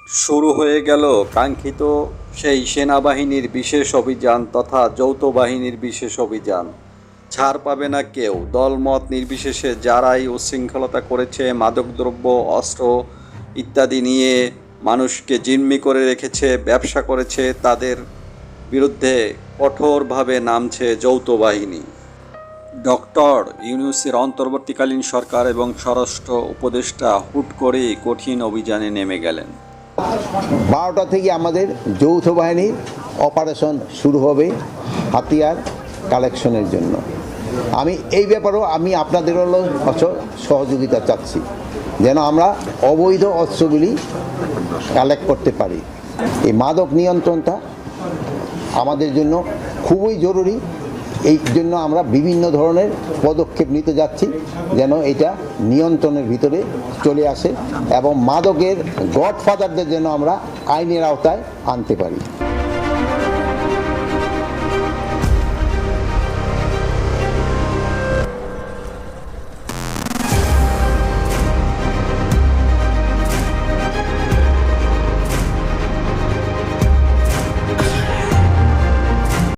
শুরু হয়ে গেল কাঙ্ক্ষিত সেই সেনাবাহিনীর বিশেষ অভিযান তথা যৌথ বাহিনীর বিশেষ অভিযান। ছাড় পাবে না কেউ। দলমত নির্বিশেষে যারাই উচ্ছৃঙ্খলতা করেছে, মাদকদ্রব্য, অস্ত্র ইত্যাদি নিয়ে মানুষকে জিম্মি করে রেখেছে, ব্যবসা করেছে, তাদের বিরুদ্ধে কঠোরভাবে নামছে যৌথ বাহিনী। ডক্টর ইউনূসের অন্তর্বর্তীকালীন সরকার এবং স্বরাষ্ট্র উপদেষ্টা হুট করেই কঠিন অভিযানে নেমে গেলেন। 12টা থেকে আমাদের যৌথ বাহিনীর অপারেশন শুরু হবে হাতিয়ার কালেকশনের জন্য। আমি এই ব্যাপারেও আপনাদের সহযোগিতা চাচ্ছি, যেন আমরা অবৈধ অস্ত্রগুলি কালেক্ট করতে পারি। এই মাদক নিয়ন্ত্রণটা আমাদের জন্য খুবই জরুরি। এই জন্য আমরা বিভিন্ন ধরনের পদক্ষেপ নিতে যাচ্ছি, যেন এটা নিয়ন্ত্রণের ভিতরে চলে আসে এবং মাদকের গডফাদারদের যেন আমরা আইনের আওতায় আনতে পারি।